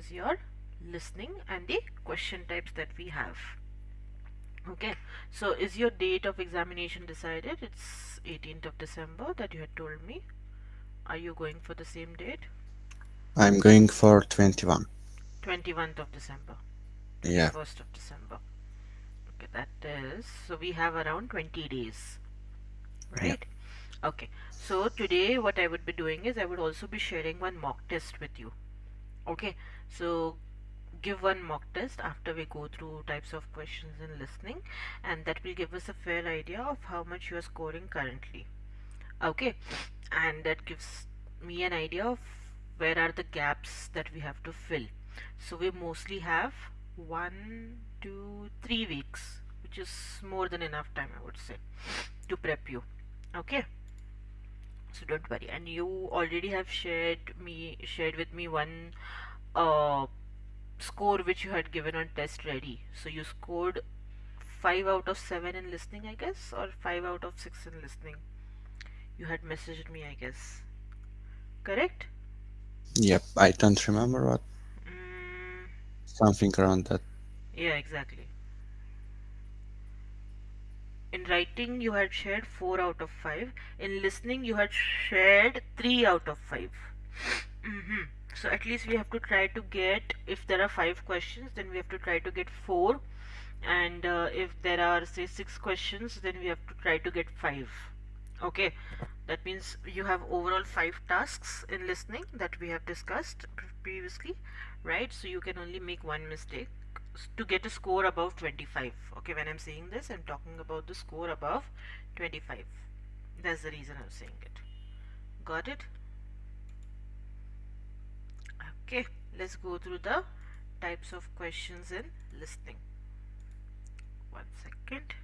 is your listening and the question types that we have. Okay, so is your date of examination decided? It's 18th of December that you had told me. Are you going for the same date? I'm going for 21. 21st of December. Yeah, 21st of December. Okay, that is, so we have around 20 days, yeah. right? Okay, so today what I would be doing is I would also be sharing one mock test with you. Okay, so give one mock test after we go through types of questions in listening, and that will give us a fair idea of how much you are scoring currently. Okay, and that gives me an idea of where are the gaps that we have to fill. So we mostly have 1 2 3 weeks, which is more than enough time, I would say, to prep you. Okay, so don't worry. And you already have shared with me one uh score which you had given on test ready. So you scored 5 out of 7 in listening, I guess, or 5 out of 6 in listening. You had messaged me, I guess. Correct? Yep, I don't remember what, Mm, something around that. yeah, exactly. In writing, you had shared 4 out of 5. In listening, you had shared 3 out of 5. hmm So at least we have to try to get, if there are 5 questions, then we have to try to get 4. And if there are, say, 6 questions, then we have to try to get 5. Okay, that means you have overall 5 tasks in listening that we have discussed previously, right? So you can only make one mistake to get a score above 25. Okay, when I'm saying this, I'm talking about the score above 25. That's the reason I'm saying it. Got it? Okay, let's go through the types of questions in listening. One second.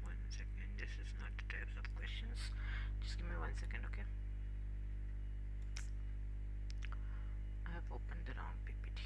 One second. This is not the types of questions. Just give me 1 second, okay? I have opened the wrong PPT.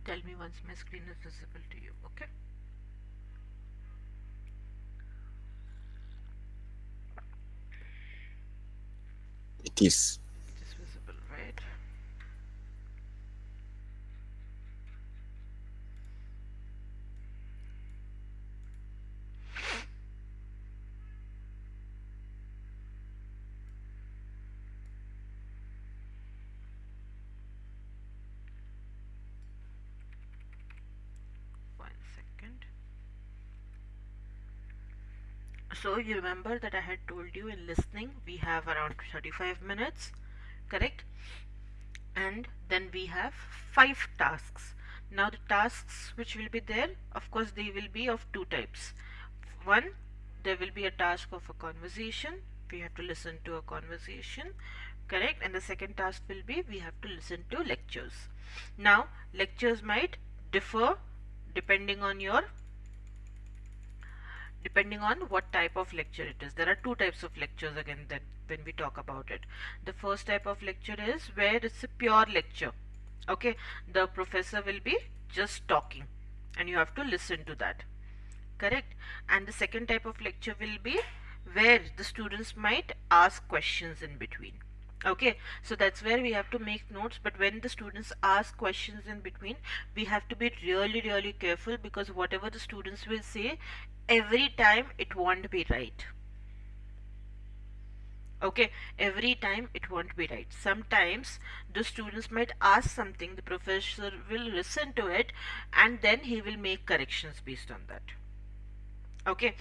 Tell me once my screen is visible to you, okay? It is. It is visible, right? One second. So you remember that I had told you in listening we have around 35 minutes, correct? And then we have 5 tasks. Now the tasks which will be there, of course they will be of two types. One, there will be a task of a conversation. We have to listen to a conversation, correct? And the second task will be we have to listen to lectures. Now lectures might differ depending on your depending on what type of lecture it is. There are two types of lectures again that when we talk about it. The first type of lecture is where it's a pure lecture. Okay, the professor will be just talking and you have to listen to that. Correct? And the second type of lecture will be where the students might ask questions in between. Okay, so that's where we have to make notes. But when the students ask questions in between, we have to be really, really careful because whatever the students will say, every time it won't be right. Okay, every time it won't be right. Sometimes the students might ask something, the professor will listen to it, and then he will make corrections based on that. Okay,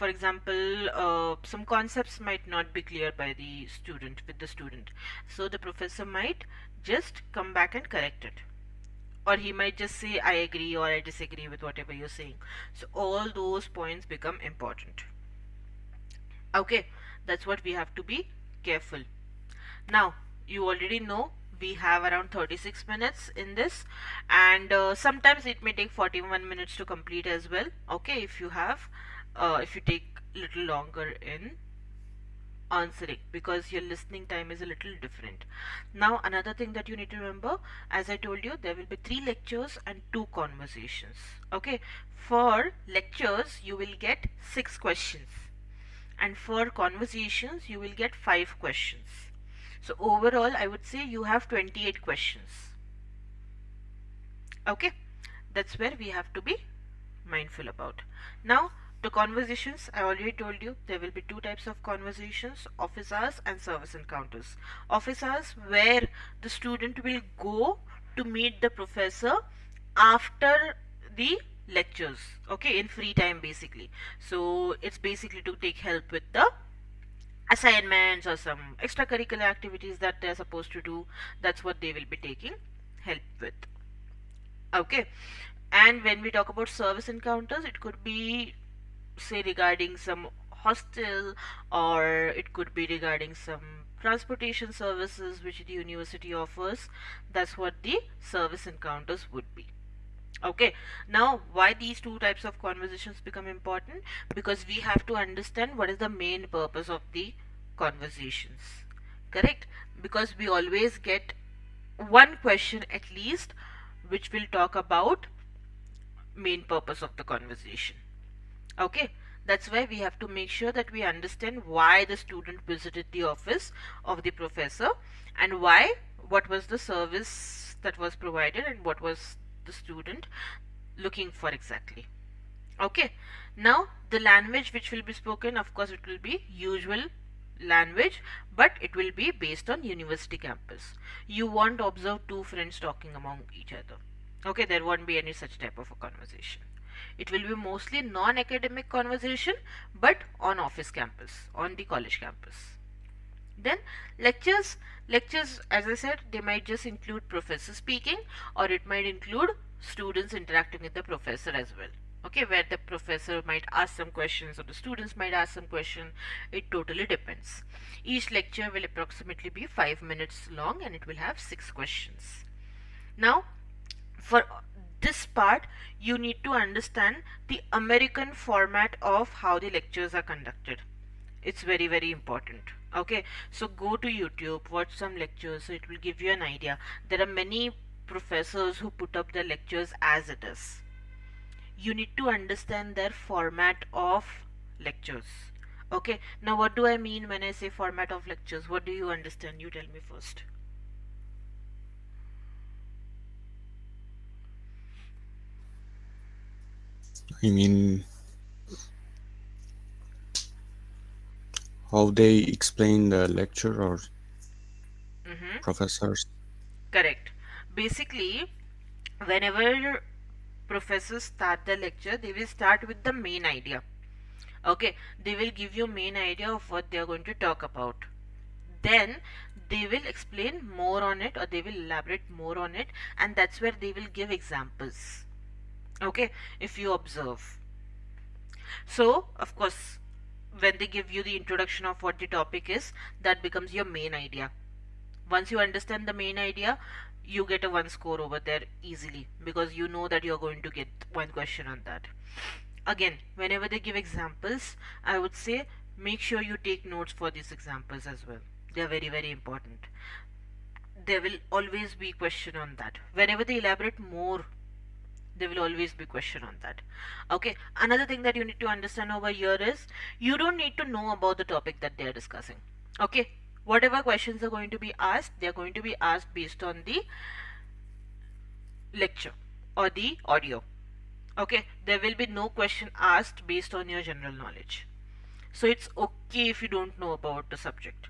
For example, some concepts might not be clear by the student with the student, so the professor might just come back and correct it, or he might just say I agree or I disagree with whatever you're saying. So all those points become important. Okay, that's what we have to be careful. Now, you already know we have around 36 minutes in this, and sometimes it may take 41 minutes to complete as well. Okay, if you take little longer in answering, because your listening time is a little different. Now, another thing that you need to remember, as I told you, there will be 3 lectures and 2 conversations. Okay, for lectures you will get 6 questions, and for conversations you will get 5 questions. So overall I would say you have 28 questions. Okay, that's where we have to be mindful about. Now, the conversations, I already told you there will be 2 types of conversations: office hours and service encounters. Office hours, where the student will go to meet the professor after the lectures, okay, in free time basically. So it's basically to take help with the assignments or some extracurricular activities that they're supposed to do. That's what they will be taking help with. Okay, and when we talk about service encounters, it could be, say, regarding some hostel, or it could be regarding some transportation services which the university offers. That's what the service encounters would be. Okay, now why these 2 types of conversations become important? Because we have to understand what is the main purpose of the conversations. Correct? Because we always get one question at least which will talk about main purpose of the conversation. Okay, that's why we have to make sure that we understand why the student visited the office of the professor, and why, what was the service that was provided, and what was the student looking for exactly. Okay, now the language which will be spoken, of course it will be usual language, but it will be based on university campus. You won't observe 2 friends talking among each other. Okay, there won't be any such type of a conversation. It will be mostly non-academic conversation, but on office campus, on the college campus. Then lectures, as I said, they might just include professor speaking, or it might include students interacting with the professor as well. Okay, where the professor might ask some questions or the students might ask some question. It totally depends. Each lecture will approximately be 5 minutes long, and it will have 6 questions. Now, for this part, you need to understand the American format of how the lectures are conducted. It's very, very important. Okay, so go to YouTube, watch some lectures, so it will give you an idea. There are many professors who put up their lectures as it is. You need to understand their format of lectures. Okay, now what do I mean when I say format of lectures? What do you understand? You tell me first. I mean, how they explain the lecture or Mm-hmm. professors. Correct. Basically, whenever professors start the lecture, they will start with the main idea. Okay, they will give you main idea of what they are going to talk about. Then they will explain more on it, or they will elaborate more on it, and that's where they will give examples. Okay, if you observe. So, of course, when they give you the introduction of what the topic is, that becomes your main idea. Once you understand the main idea, you get a 1 score over there easily, because you know that you're going to get 1 question on that. Again, whenever they give examples, I would say make sure you take notes for these examples as well. They are very, very important. There will always be question on that. Whenever they elaborate more, there will always be question on that. Okay, another thing that you need to understand over here is, you don't need to know about the topic that they are discussing. Okay, whatever questions are going to be asked, they are going to be asked based on the lecture or the audio. Okay, there will be no question asked based on your general knowledge. So it's okay if you don't know about the subject.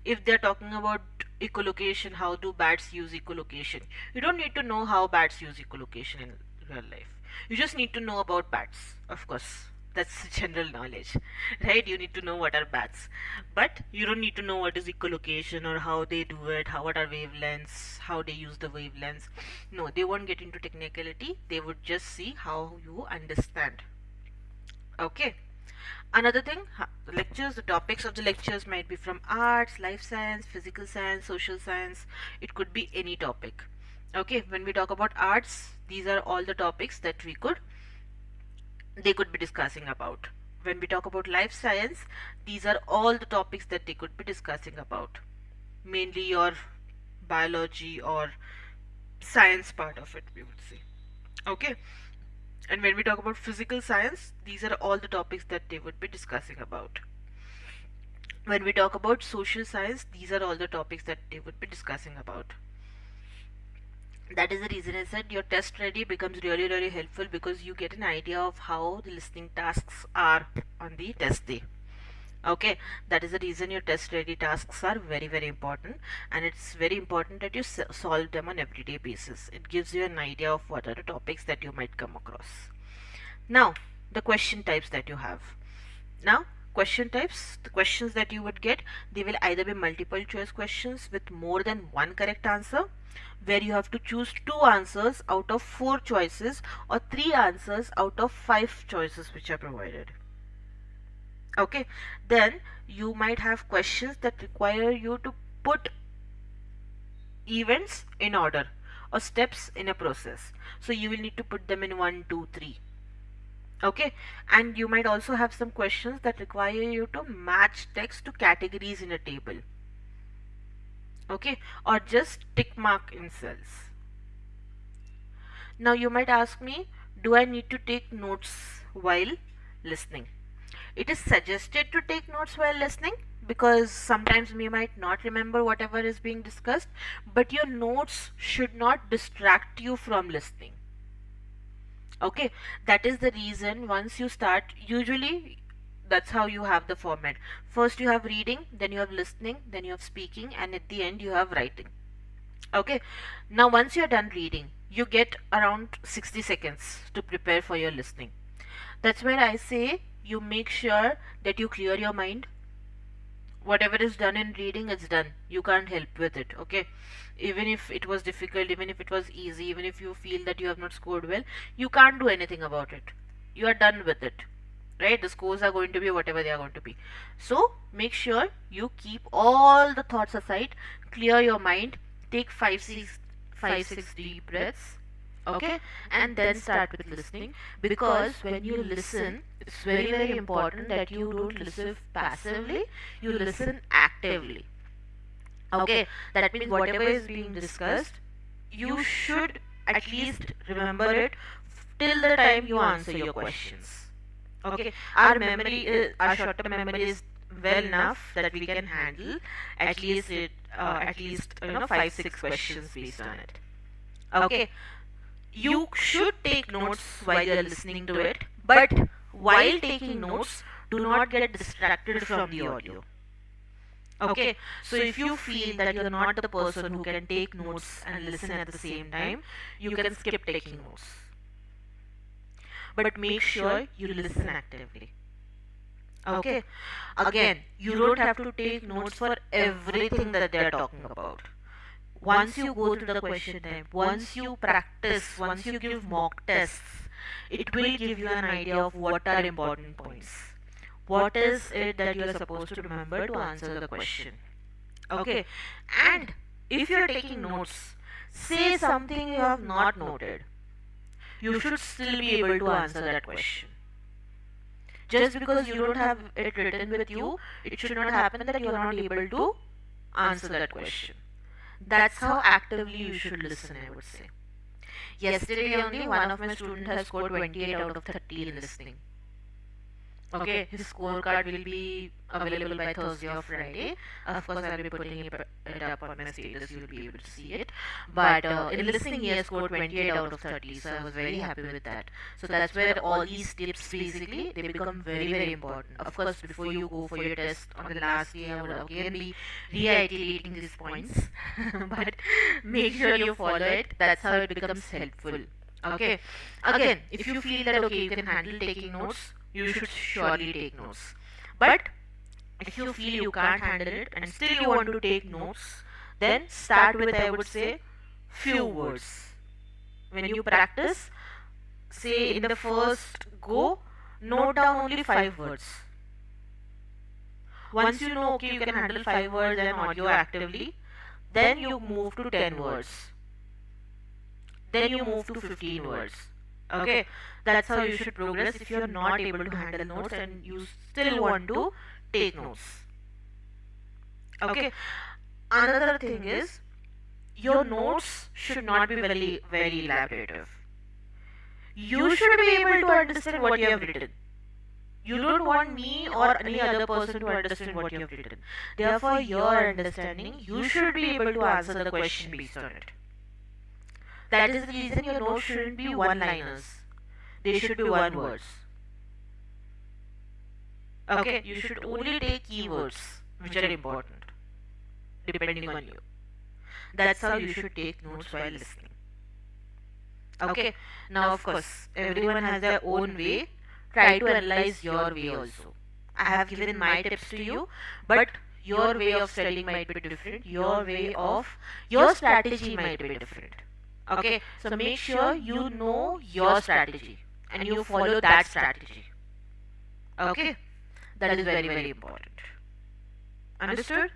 If they're talking about echolocation, how do bats use echolocation, you don't need to know how bats use echolocation in real life. You just need to know about bats, of course. That's general knowledge, right? You need to know what are bats, but you don't need to know what is echolocation or how they do it, how what are wavelengths, how they use the wavelengths. No, they won't get into technicality. They would just see how you understand. Okay. Another thing, the lectures, the topics of the lectures might be from arts, life science, physical science, social science. It could be any topic. Okay, when we talk about arts, these are all the topics that they could be discussing about. When we talk about life science, these are all the topics that they could be discussing about. Mainly your biology or science part of it, we would say. Okay. And when we talk about physical science, these are all the topics that they would be discussing about. When we talk about social science, these are all the topics that they would be discussing about. That is the reason I said your test ready becomes really, really helpful, because you get an idea of how the listening tasks are on the test day. Okay, that is the reason your test ready tasks are very, very important, and it's very important that you solve them on everyday basis. It gives you an idea of what are the topics that you might come across. Now, the question types that you have. Now, question types, the questions that you would get, they will either be multiple choice questions with more than one correct answer, where you have to choose 2 answers out of 4 choices, or 3 answers out of 5 choices which are provided. Okay, then you might have questions that require you to put events in order or steps in a process. So you will need to put them in 1, 2, 3. Okay, and you might also have some questions that require you to match text to categories in a table. Okay, or just tick mark in cells. Now you might ask me, do I need to take notes while listening? It is suggested to take notes while listening, because sometimes we might not remember whatever is being discussed, but your notes should not distract you from listening. Okay, that is the reason once you start, usually that's how you have the format. First you have reading, then you have listening, then you have speaking, and at the end you have writing. Okay, now once you're done reading, you get around 60 seconds to prepare for your listening. That's where I say you make sure that you clear your mind. Whatever is done in reading, it's done. You can't help with it. Okay, even if it was difficult, even if it was easy, even if you feel that you have not scored well, you can't do anything about it. You are done with it, right? The scores are going to be whatever they are going to be. So make sure you keep all the thoughts aside, clear your mind, take 5 6 deep breaths. Okay, and then start with listening, because when you listen, it's very, very important that you don't listen passively, you listen actively. Okay, that means whatever is being discussed, you should at least remember it till the time you answer your questions. Okay, our short-term memory is well enough that we can handle at least 5 6 questions based on it. Okay, you should take notes while you're listening to it, but while taking notes, do not get distracted from the audio. Okay, so if you feel that you're not the person who can take notes and listen at the same time, you can skip taking notes. But make sure you listen actively. Okay, again, you don't have to take notes for everything that they're talking about. Once you go through the question type, once you practice, once you give mock tests, it will give you an idea of what are important points. What is it that you are supposed to remember to answer the question? Okay, and if you are taking notes, say something you have not noted, you should still be able to answer that question. Just because you don't have it written with you, it should not happen that you are not able to answer that question. That's how actively you should listen, I would say. Yesterday only, one of my students has scored 28 out of 30 in listening. Okay, his scorecard will be available by Thursday or Friday. Of course, I'll be putting it up on my status. You'll be able to see it. But in listening, he has scored 28 out of 30. So I was very happy with that. So that's where all these tips basically they become very, very important. Of course, before you go for your test on the last day, I would again be reiterating these points. But make sure you follow it. That's how it becomes helpful. Okay. Again, if you feel that okay, you can handle taking notes, you should surely take notes. But if you feel you can't handle it and still you want to take notes, then start with, I would say, few words. When you practice, say in the first go, note down only 5 words. Once you know, okay, you can handle 5 words and audio actively, then you move to 10 words. Then you move to 15 words. Okay, that's how you should progress if you're not able to handle notes and you still want to take notes. Okay, another thing is your notes should not be very elaborative. You should be able to understand what you have written. You don't want me or any other person to understand what you have written. Therefore, your understanding, you should be able to answer the question based on it. That is the reason your notes shouldn't be one-liners. They should be one words. Okay, you should only take keywords which are important, depending on you. That's how you should take notes while listening. Okay, now of course, everyone has their own way. Try to analyze your way also. I have given my tips to you, but your way of studying might be different. Your strategy might be different. Okay, so make sure you know your strategy and you follow that strategy. Okay, that is very important. Understood?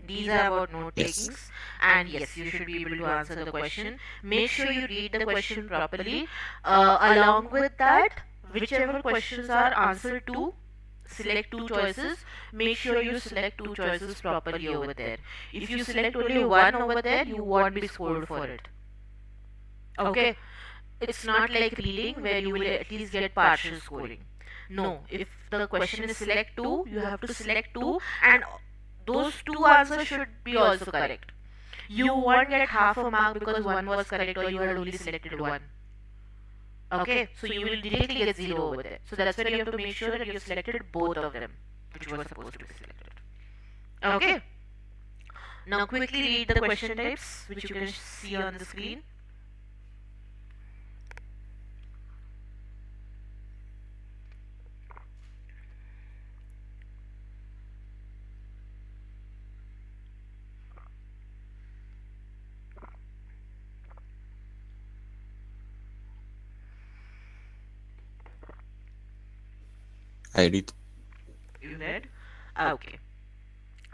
These are about note takings, and yes, you should be able to answer the question. Make sure you read the question properly. Along with that, whichever questions are answered to, select two choices. Make sure you select two choices properly over there. If you select only one over there, you won't be scored for it. Okay, it's not like reading where you will at least get partial scoring. No, if the question is select two, you have to select two, and those two answers should be also correct. You won't get half a mark because one was correct or you had only selected one. Okay, so you will directly get 0 over there. So that's why you have to make sure that you selected both of them, which were supposed to be selected. Okay. Now quickly read the question types, which you can see on the screen. I read. You read? Okay.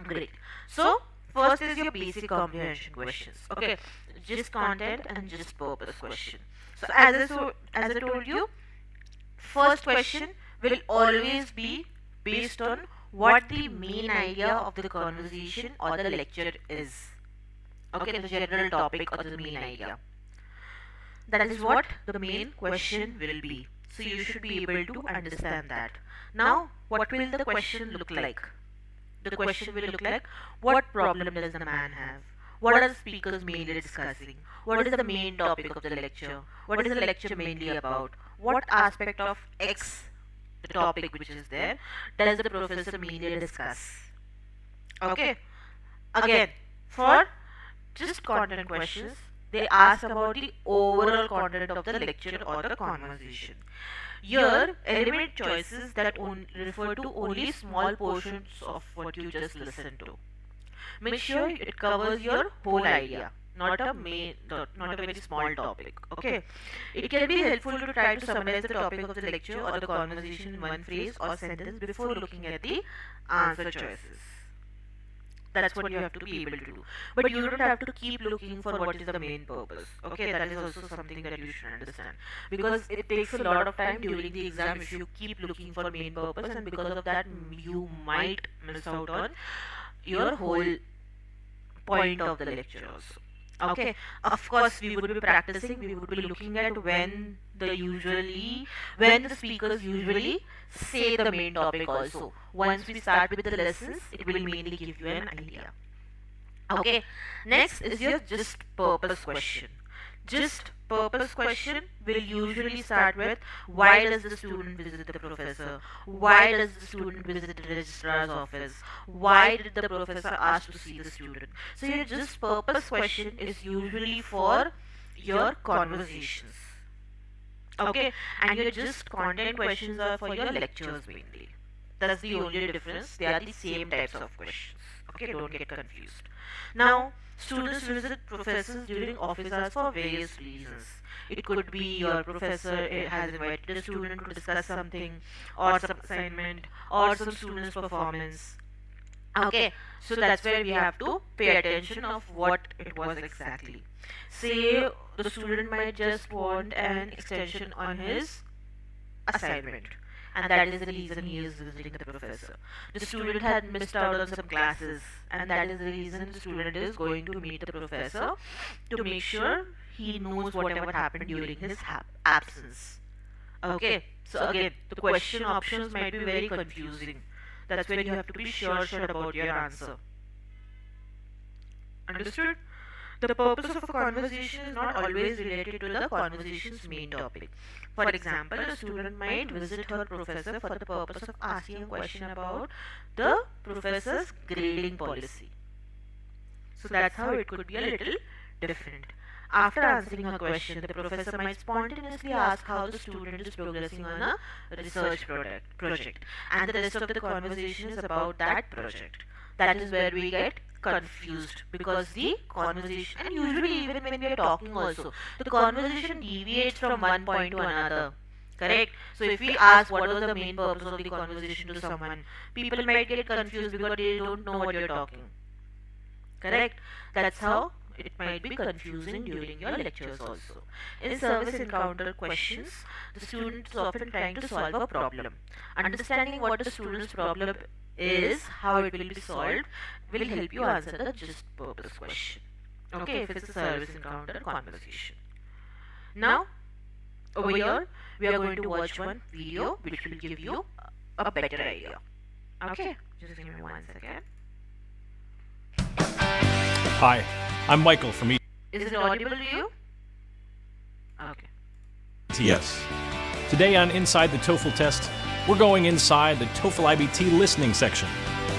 Great. So, first is your basic comprehension questions. Okay. Just content and just purpose question. So, as I told you, first question will always be based on what the main idea of the conversation or the lecture is. Okay, the general topic or the main idea. That is what the main question will be. So you should be able to understand that. Now, what will the question look like? The question will look like, what problem does the man have? What are the speakers mainly discussing? What is the main topic of the lecture? What is the lecture mainly about? What aspect of X, the topic which is there, does the professor mainly discuss? Okay. Again, for just content questions, they ask about the overall content of the lecture or the conversation. Here, eliminate choices that refer to only small portions of what you just listened to. Make sure it covers your whole idea, not not a very small topic. Okay, it can be helpful to try to summarize the topic of the lecture or the conversation in one phrase or sentence before looking at the answer choices. That's what you have to be able to do. But you don't have to keep looking for what is the main purpose. Okay, that is also something that you should understand. Because it takes a lot of time during the exam if you keep looking for main purpose, and because of that you might miss out on your whole point of the lecture also. Okay, of course we would be practicing, we would be looking at when the speakers usually say the main topic also. Once we start with the lessons, it will mainly give you an idea. Okay, next is your just purpose question. Just purpose question will usually start with, why does the student visit the professor? Why does the student visit the registrar's office? Why did the professor ask to see the student? So your just purpose question is usually for your conversations. Okay, and your just content questions are for your lectures mainly. That's the only difference. They are the same types of questions. Okay, don't get confused. Now, students visit professors during office hours for various reasons. It could be your professor has invited a student to discuss something, or some assignment, or some student's performance. Okay, so that's where we have to pay attention of what it was exactly. Say the student might just want an extension on his assignment, and that is the reason he is visiting the professor. The student had missed out on some classes, and that is the reason the student is going to meet the professor to make sure he knows whatever happened during his absence. Okay, so again, the question options might be very confusing. That's when you have to be sure about your answer. Understood? The purpose of a conversation is not always related to the conversation's main topic. For example, a student might visit her professor for the purpose of asking a question about the professor's grading policy. So that's how it could be a little different. After answering a question, the professor might spontaneously ask how the student is progressing on a research project, and the rest of the conversation is about that project. That is where we get confused, because the conversation, and usually even when we are talking also, the conversation deviates from one point to another. Correct? So if we ask what was the main purpose of the conversation to someone, people might get confused because they don't know what you're talking. Correct? That's how it might be confusing during your lectures also. In service encounter questions, the student is often trying to solve a problem. Understanding what the student's problem is, how it will be solved, will help you answer the just purpose question. Okay, if it's a service encounter conversation. Now, over here, we are going to watch one video which will give you a better idea. Okay, just give me 1 second. Hi, I'm Michael from Is it audible to you? Okay. ETS. Today on Inside the TOEFL Test, we're going inside the TOEFL IBT listening section,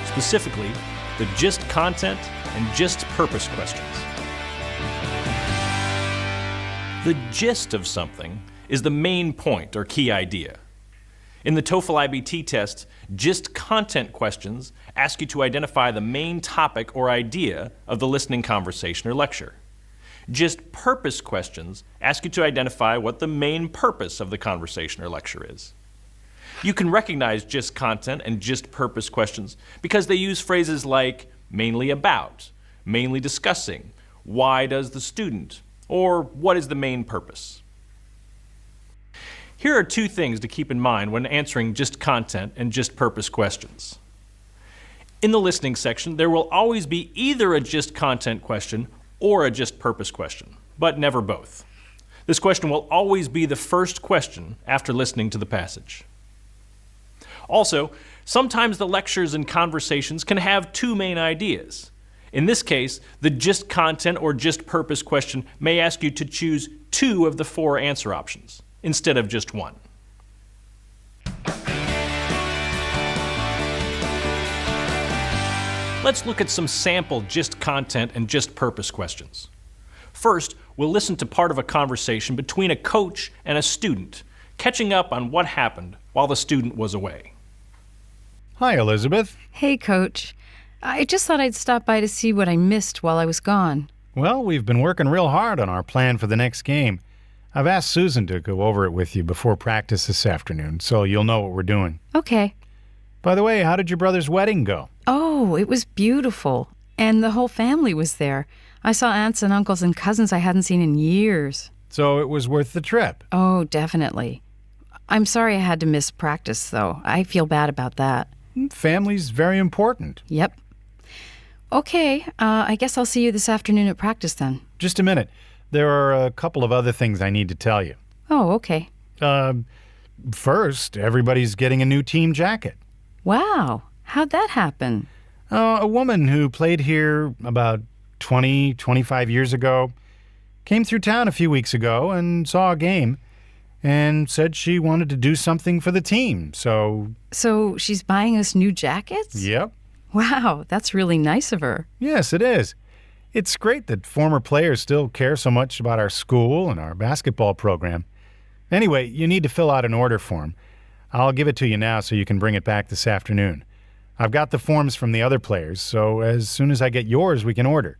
specifically the gist content and gist purpose questions. The gist of something is the main point or key idea. In the TOEFL IBT test, gist content questions ask you to identify the main topic or idea of the listening conversation or lecture. Gist purpose questions ask you to identify what the main purpose of the conversation or lecture is. You can recognize gist content and gist purpose questions because they use phrases like mainly about, mainly discussing, why does the student, or what is the main purpose. Here are two things to keep in mind when answering gist content and gist purpose questions. In the listening section, there will always be either a gist content question or a gist purpose question, but never both. This question will always be the first question after listening to the passage. Also, sometimes the lectures and conversations can have two main ideas. In this case, the gist content or gist purpose question may ask you to choose two of the four answer options, instead of just one. Let's look at some sample gist content and gist purpose questions. First, we'll listen to part of a conversation between a coach and a student, catching up on what happened while the student was away. Hi, Elizabeth. Hey, Coach. I just thought I'd stop by to see what I missed while I was gone. Well, we've been working real hard on our plan for the next game. I've asked Susan to go over it with you before practice this afternoon, so you'll know what we're doing. Okay. By the way, how did your brother's wedding go? Oh, it was beautiful. And the whole family was there. I saw aunts and uncles and cousins I hadn't seen in years. So it was worth the trip? Oh, definitely. I'm sorry I had to miss practice, though. I feel bad about that. Family's very important. Yep. Okay, I guess I'll see you this afternoon at practice then. Just a minute. There are a couple of other things I need to tell you. Oh, okay. First, everybody's getting a new team jacket. Wow, how'd that happen? A woman who played here about 25 years ago came through town a few weeks ago and saw a game and said she wanted to do something for the team, so... So she's buying us new jackets? Yep. Wow, that's really nice of her. Yes, it is. It's great that former players still care so much about our school and our basketball program. Anyway, you need to fill out an order form. I'll give it to you now so you can bring it back this afternoon. I've got the forms from the other players, so as soon as I get yours, we can order.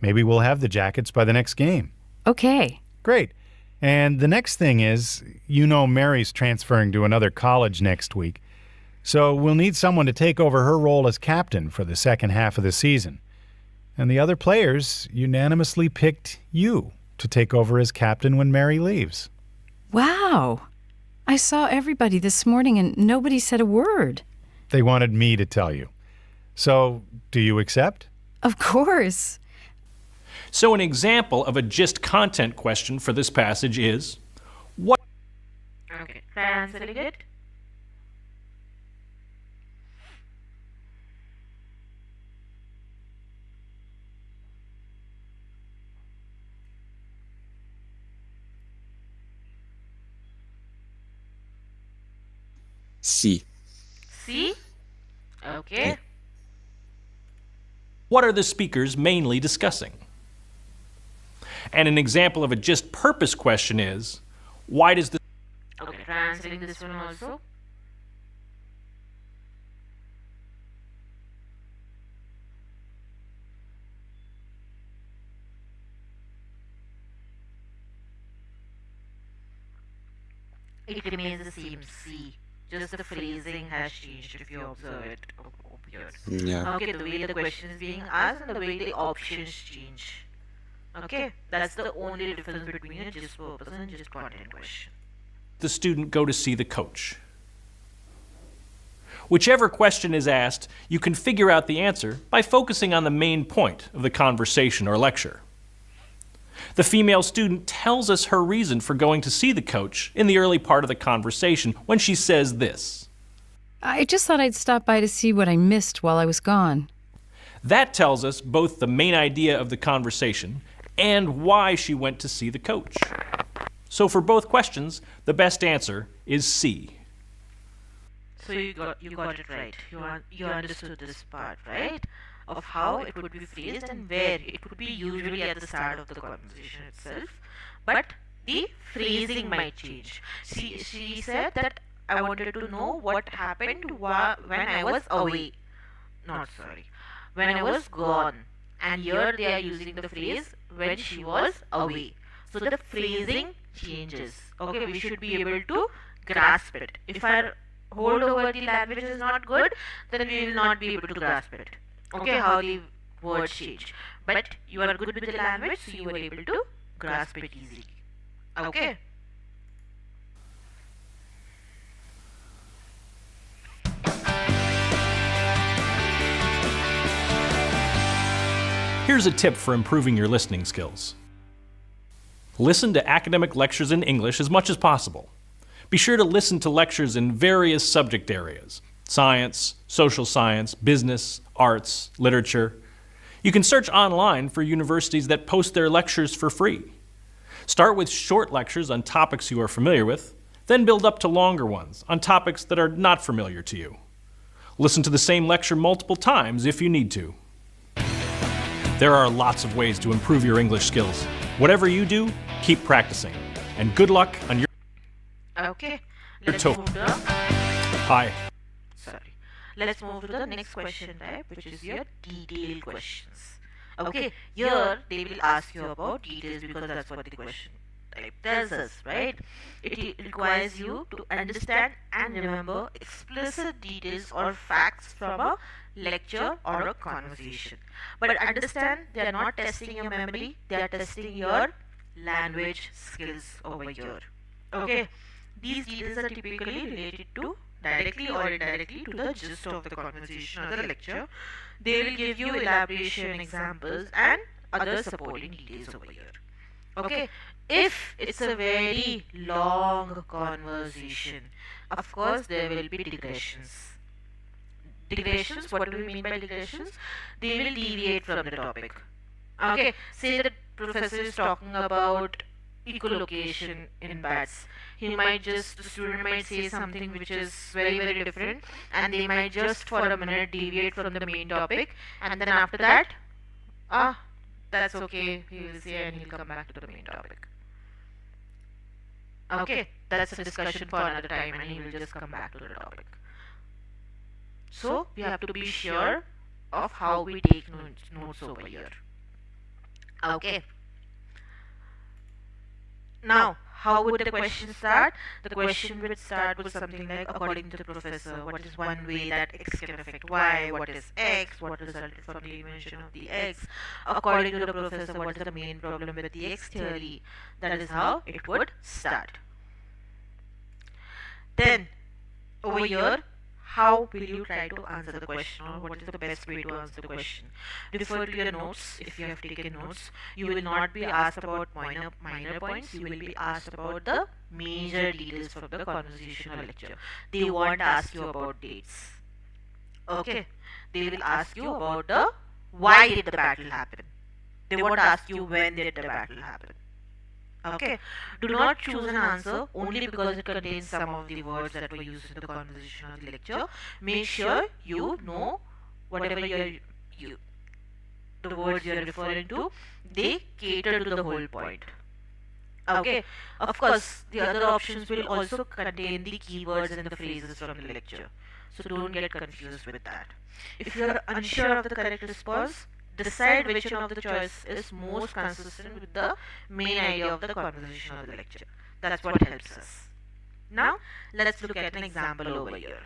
Maybe we'll have the jackets by the next game. Okay. Great. And the next thing is, Mary's transferring to another college next week. So we'll need someone to take over her role as captain for the second half of the season. And the other players unanimously picked you to take over as captain when Mary leaves. Wow. I saw everybody this morning and nobody said a word. They wanted me to tell you. So, do you accept? Of course. So an example of a gist content question for this passage is, what Okay, try answering it. C. C. Okay. what are the speakers mainly discussing? And an example of a gist purpose question is, why does the Okay, try answering this one also. It remains the same C. Just the phrasing has changed if you observe it over here. Yeah. Okay, the way the question is being asked and the way the options change. Okay, that's the only difference between a gist purpose and gist content question. student go to see the coach? Whichever question is asked, you can figure out the answer by focusing on the main point of the conversation or lecture. The female student tells us her reason for going to see the coach in the early part of the conversation when she says this. I just thought I'd stop by to see what I missed while I was gone. That tells us both the main idea of the conversation and why she went to see the coach. So for both questions, the best answer is C. So you got it right. You understood this part, right? Of how it would be phrased and where it would be usually at the start of the conversation itself, but the phrasing might change. She said that I wanted to know what happened when I was away. Not sorry. When I was gone. And here they are using the phrase when she was away. So the phrasing changes. Okay, we should be able to grasp it. If our hold over the language is not good, then we will not be able to grasp it. Okay, how the words change. But you are good with the language, so you were able to grasp it easily. Okay. Here's a tip for improving your listening skills. Listen to academic lectures in English as much as possible. Be sure to listen to lectures in various subject areas: science, social science, business, arts, literature. You can search online for universities that post their lectures for free. Start with short lectures on topics you are familiar with, then build up to longer ones on topics that are not familiar to you. Listen to the same lecture multiple times if you need to. There are lots of ways to improve your English skills. Whatever you do, keep practicing. And good luck on your Okay. Let's TOEFL. move to Hi. sorry. Let's move to the next question type, which is your detailed questions. Okay, here they will ask you about details because that's what the question type tells us, right? It requires you to understand and remember explicit details or facts from a lecture or a conversation. But understand, they are not testing your memory, they are testing your language skills over here. Okay, these details are typically related to directly or indirectly to the gist of the conversation or the lecture. They will give you elaboration examples and other supporting details over here. Okay, if it's a very long conversation, of course there will be digressions. Digressions, what do we mean by digressions? They will deviate from the topic. Okay, say the professor is talking about echolocation in bats. The student might say something which is very, very different, and they might just for a minute deviate from the main topic, and then after that, that's okay, he will say, and he'll come back to the main topic. Okay, that's a discussion for another time and he will just come back to the topic. So we have to be sure of how we take notes over here. Okay. Now, how would the question start? The question would start with something like, according to the professor, what is one way that x can affect y? What is x? What resulted from the invention of the x? According to the professor, what is the main problem with the x theory? That is how it would start. Then, over here, how will you try to answer the question, or what is the best way to answer the question? Refer to your notes. If you have taken notes, you will not be asked about minor points, you will be asked about the major details from the conversation or lecture. They won't ask you about dates. Okay, they will ask you about the why did the battle happen. They won't ask you when did the battle happen. Okay, do not choose an answer only because it contains some of the words that were used in the conversation or the lecture. Make sure you know whatever the words you are referring to, they cater to the whole point. Okay, of course, the other options will also contain the keywords and the phrases from the lecture. So don't get confused with that. If you are unsure of the correct response, decide which one of the choice is most consistent with the main idea of the conversation or the lecture. That's what helps us. Now, let's look at an example over here.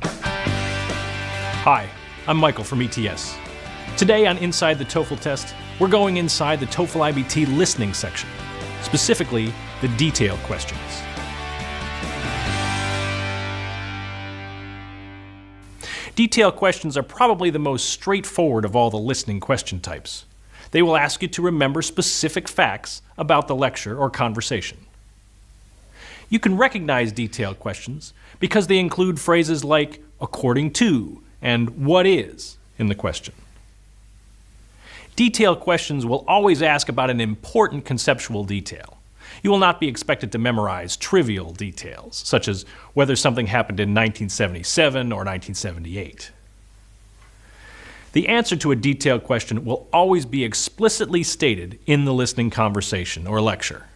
Hi, I'm Michael from ETS. Today on Inside the TOEFL Test, we're going inside the TOEFL IBT listening section, specifically the detailed questions. Detailed questions are probably the most straightforward of all the listening question types. They will ask you to remember specific facts about the lecture or conversation. You can recognize detailed questions because they include phrases like according to and what is in the question. Detailed questions will always ask about an important conceptual detail. You will not be expected to memorize trivial details, such as whether something happened in 1977 or 1978. The answer to a detailed question will always be explicitly stated in the listening conversation or lecture.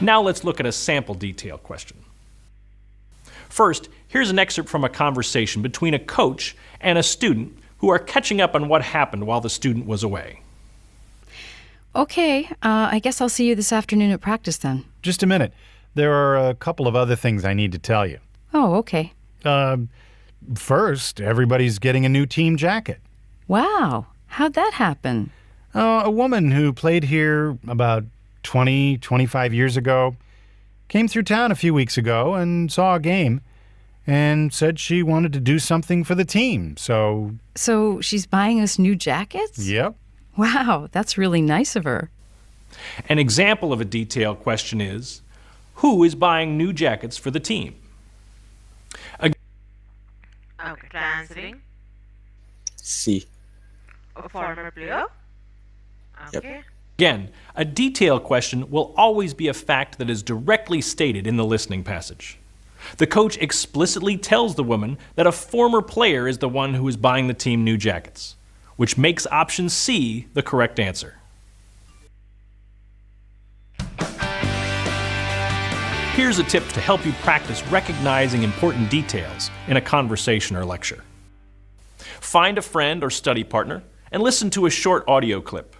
Now let's look at a sample detail question. First, here's an excerpt from a conversation between a coach and a student who are catching up on what happened while the student was away. Okay, I guess I'll see you this afternoon at practice then. Just a minute. There are a couple of other things I need to tell you. Oh, okay. First, everybody's getting a new team jacket. Wow, how'd that happen? A woman who played here about 25 years ago came through town a few weeks ago and saw a game and said she wanted to do something for the team, so... So she's buying us new jackets? Yep. Wow, that's really nice of her. An example of a detailed question is, who is buying new jackets for the team? Okay, answering. C. A former player. Okay. Again, a detailed question will always be a fact that is directly stated in the listening passage. The coach explicitly tells the woman that a former player is the one who is buying the team new jackets, which makes option C the correct answer. Here's a tip to help you practice recognizing important details in a conversation or lecture. Find a friend or study partner and listen to a short audio clip.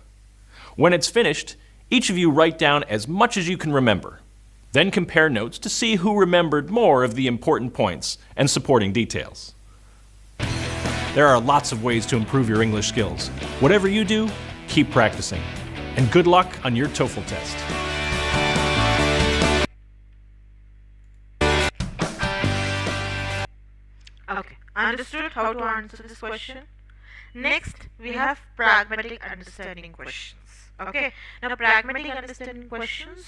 When it's finished, each of you write down as much as you can remember. Then compare notes to see who remembered more of the important points and supporting details. There are lots of ways to improve your English skills. Whatever you do, keep practicing. And good luck on your TOEFL test. Okay, understood how to answer this question? Next, we have pragmatic understanding questions. Okay, now pragmatic understanding questions,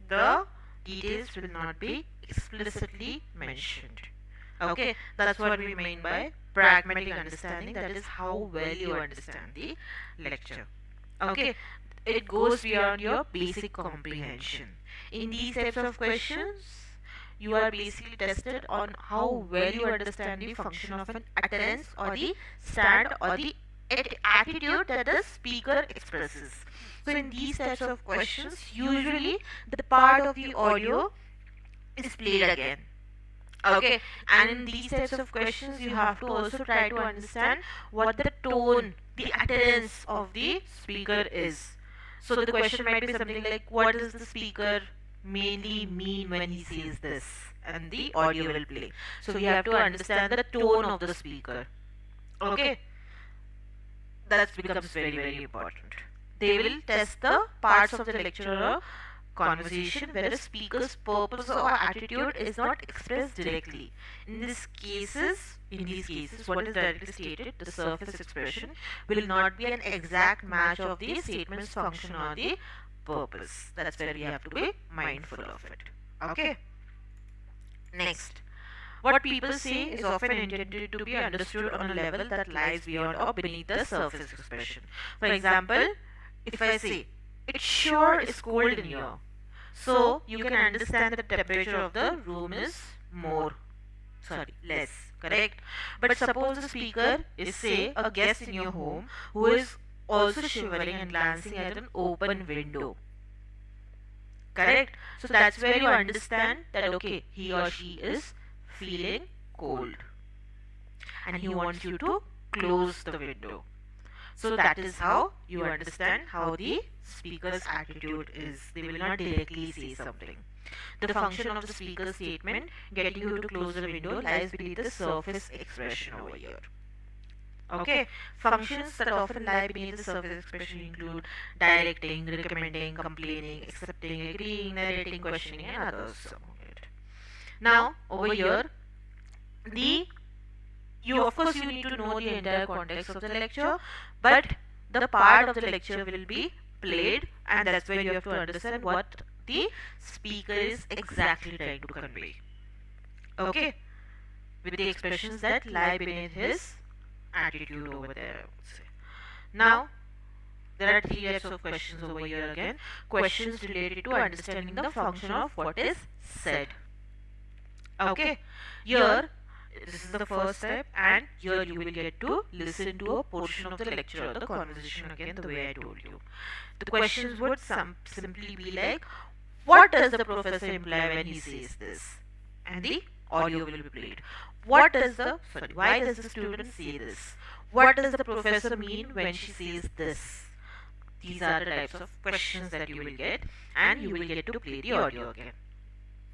the details will not be explicitly mentioned. Okay, that's what we mean by pragmatic understanding, that is how well you understand the lecture. Okay, it goes beyond your basic comprehension. In these types of questions, you are basically tested on how well you understand the function of an utterance or the stand or the attitude that the speaker expresses. So in these types of questions, usually the part of the audio is played again. Okay, and in these types of questions, you have to also try to understand what the tone, the utterance of the speaker is. So the question might be something like, what does the speaker mainly mean when he says this? And the audio will play. So we have to understand the tone of the speaker. Okay, that becomes very, very important. They will test the parts of the lecture or conversation where a speaker's purpose or attitude is not expressed directly. In these cases, what is directly stated, the surface expression, will not be an exact match of the statement's function or the purpose. That's where we have to be mindful of it. Okay. Next, what people say is often intended to be understood on a level that lies beyond or beneath the surface expression. For example, if I say, it sure is cold in here. So you can understand that the temperature of the room is less, correct? But suppose the speaker is, say, a guest in your home who is also shivering and glancing at an open window. Correct? So that's where you understand that, okay, he or she is feeling cold and he wants you to close the window. So that is how you understand how the speaker's attitude is. They will not directly say something. The function of the speaker's statement, getting you to close the window, lies beneath the surface expression over here. Okay, functions that often lie beneath the surface expression include directing, recommending, complaining, accepting, agreeing, narrating, questioning, and others. Now, over here, of course you need to know the entire context of the lecture, but the part of the lecture will be played, and that's where you have to understand what the speaker is exactly trying to convey. Okay, with the expressions that lie beneath his attitude over there, I would say. Now, there are three types of questions over here again. Questions related to understanding the function of what is said. Okay, here this is the first step, and here you will get to listen to a portion of the lecture or the conversation again, the way I told you. The questions would simply be like, what does the professor imply when he says this? And the audio will be played. Why does the student say this? What does the professor mean when she says this? These are the types of questions that you will get, and you will get to play the audio again.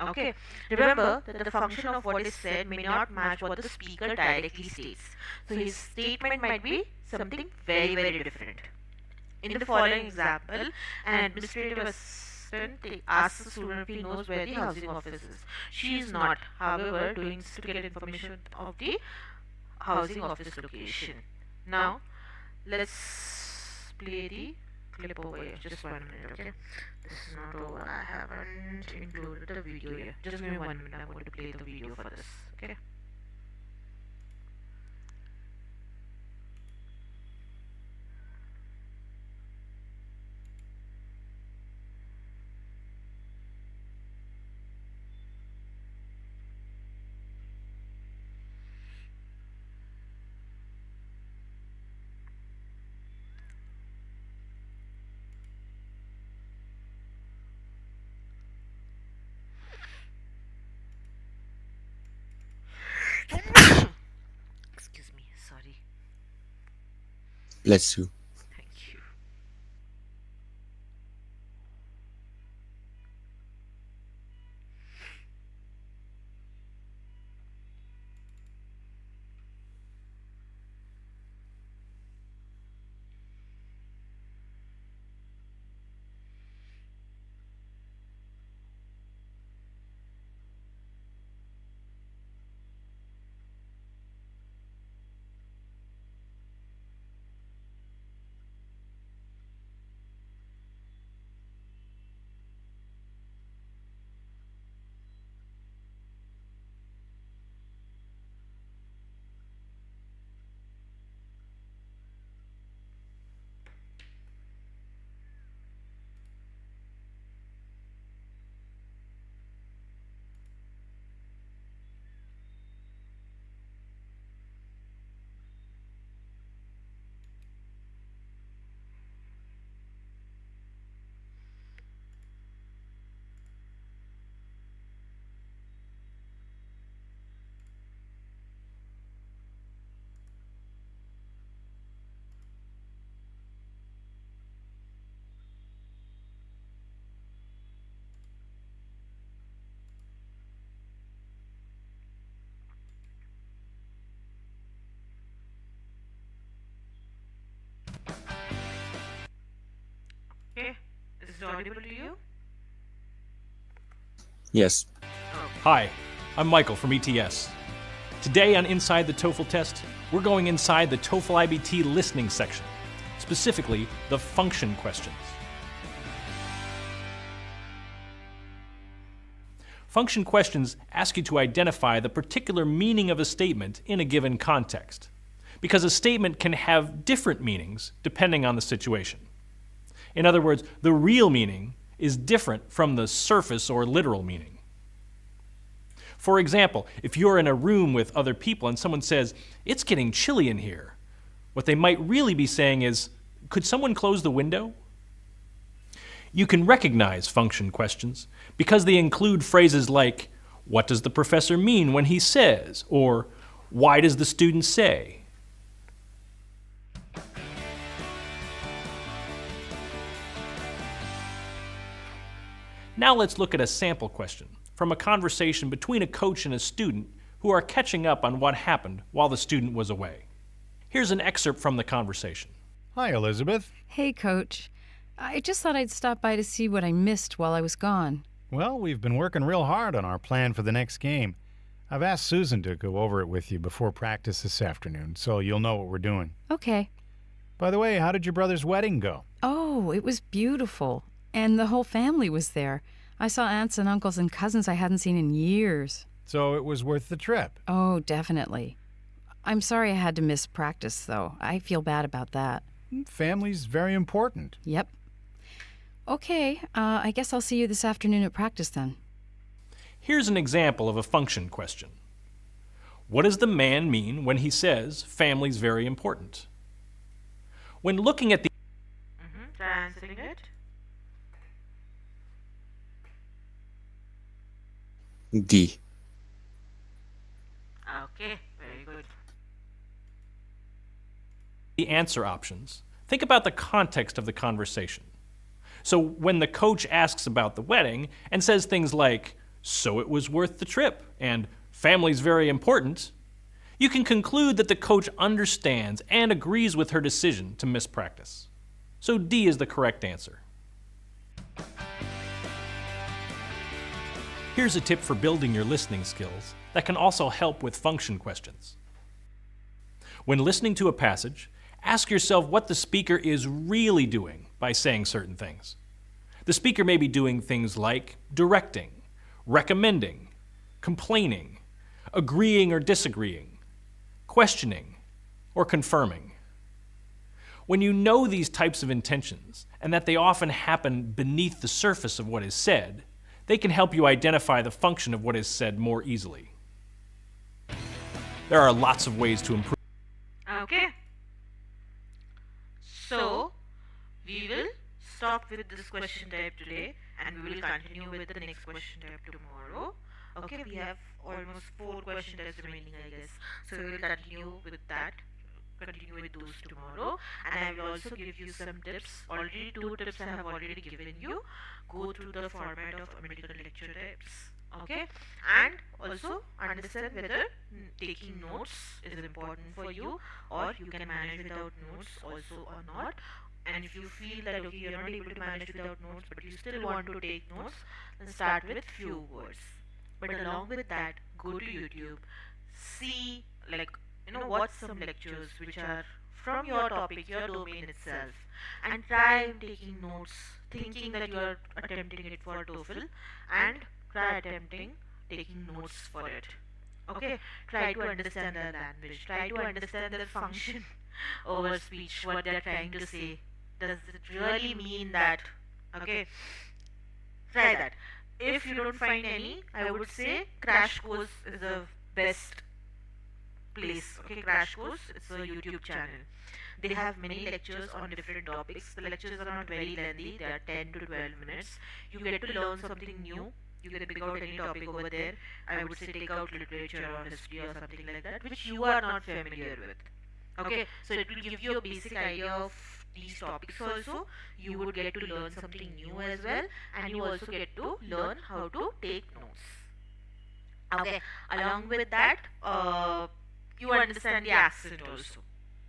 Okay, remember that the function of what is said may not match what the speaker directly states. So his statement might be something very, very different. In the following example, an administrative assistant asks the student if he knows where the housing office is. She is not, however, doing this to get information of the housing office location. Now, let's play the clip over here. Just 1 minute, okay? This is not over. I haven't included the video here. Just give me 1 minute. I'm going to play the video for this, okay? Excuse me, sorry. Bless you. Thank you. audible to you? Yes. Hi, I'm Michael from ETS. Today on Inside the TOEFL Test, we're going inside the TOEFL IBT listening section, specifically the function questions. Function questions ask you to identify the particular meaning of a statement in a given context, because a statement can have different meanings depending on the situation. In other words, the real meaning is different from the surface or literal meaning. For example, if you're in a room with other people and someone says, "It's getting chilly in here," what they might really be saying is, "Could someone close the window?" You can recognize function questions because they include phrases like, "What does the professor mean when he says?" or "Why does the student say?" Now let's look at a sample question from a conversation between a coach and a student who are catching up on what happened while the student was away. Here's an excerpt from the conversation. Hi, Elizabeth. Hey, Coach. I just thought I'd stop by to see what I missed while I was gone. Well, we've been working real hard on our plan for the next game. I've asked Susan to go over it with you before practice this afternoon, so you'll know what we're doing. Okay. By the way, how did your brother's wedding go? Oh, it was beautiful. And the whole family was there. I saw aunts and uncles and cousins I hadn't seen in years. So it was worth the trip. Oh, definitely. I'm sorry I had to miss practice, though. I feel bad about that. Family's very important. Yep. Okay, I guess I'll see you this afternoon at practice then. Here's an example of a function question. What does the man mean when he says family's very important? When looking at the Try answering it. D. Okay, very good. answer options, think about the context of the conversation. So when the coach asks about the wedding and says things like, "So it was worth the trip," and "Family's very important," you can conclude that the coach understands and agrees with her decision to miss practice. So D is the correct answer. Here's a tip for building your listening skills that can also help with function questions. When listening to a passage, ask yourself what the speaker is really doing by saying certain things. The speaker may be doing things like directing, recommending, complaining, agreeing or disagreeing, questioning, or confirming. When you know these types of intentions and that they often happen beneath the surface of what is said, they can help you identify the function of what is said more easily. There are lots of ways to improve. Okay. So, we will stop with this question type today and we will continue with the next question type tomorrow. Okay, we have almost 4 question types remaining, I guess. So, we will continue with that. Continue with those tomorrow, and I will also give you some tips. Already 2 tips I have already given you. Go through the format of medical lecture tips, okay, and also understand whether taking notes is important for you, or you can manage without notes also or not. And if you feel that okay, you're not able to manage without notes but you still want to take notes, then start with few words. But along with that, go to YouTube, see watch some lectures which are from your topic, your domain itself, and try taking notes, thinking that you are attempting it for TOEFL, and try attempting taking notes for it. Okay, try to understand their language, try to understand their function over speech, what they are trying to say. Does it really mean that? Okay, try that. If you don't find any, I would say Crash Course is the best place. Okay, Crash Course, it's a YouTube channel. They have many lectures on different topics. The lectures are not very lengthy, they are 10 to 12 minutes. You get to learn something new. You can pick out any topic over there. I would say take out literature or history or something like that which you are not familiar with. Okay, so it will give you a basic idea of these topics also. You would get to learn something new as well, and you also get to learn how to take notes. Okay, along with that, you understand the accent also.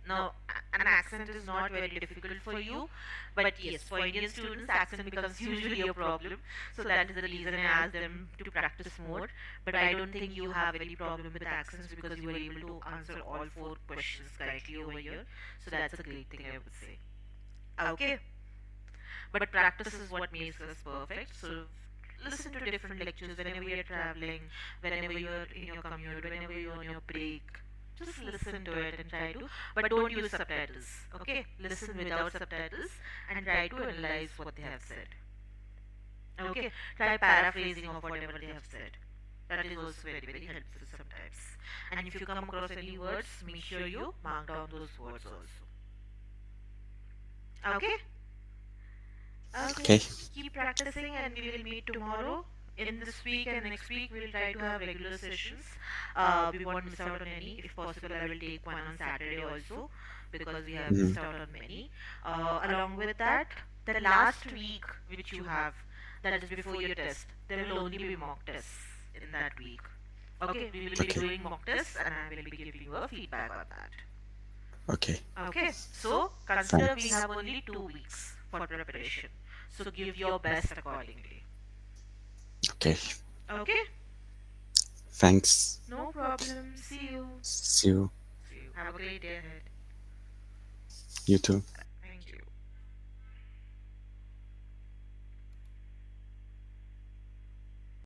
Now, an accent is not very difficult for you, but yes, for Indian students, accent becomes usually a problem. So that is the reason I asked them to practice more. But I don't think you have any problem with accents because you were able to answer all four questions correctly over here. So that's a great thing, I would say. Okay. But practice is what makes us perfect. So listen to different lectures whenever you're traveling, whenever you're in your commute, whenever you're on your break. Just listen to it and try to, but don't use subtitles. Okay? Listen without subtitles and try to analyze what they have said. Okay? Try paraphrasing of whatever they have said. That is also very, very helpful sometimes. And if you come across any words, make sure you mark down those words also. Okay? Okay. Keep practicing and we will meet tomorrow. In this week and next week, we will try to have regular sessions. We won't miss out on any. If possible, I will take one on Saturday also because we have missed out on many. Along with that, the last week which you have, that is before your test, there will only be mock tests in that week. Okay, we will be Okay. doing mock tests and I will be giving you a feedback on that. Okay. Okay, so consider we have only 2 weeks for preparation. So give your best accordingly. Okay. Okay, Thanks. no problem. See you. See you. See you. Have a great day ahead. You too.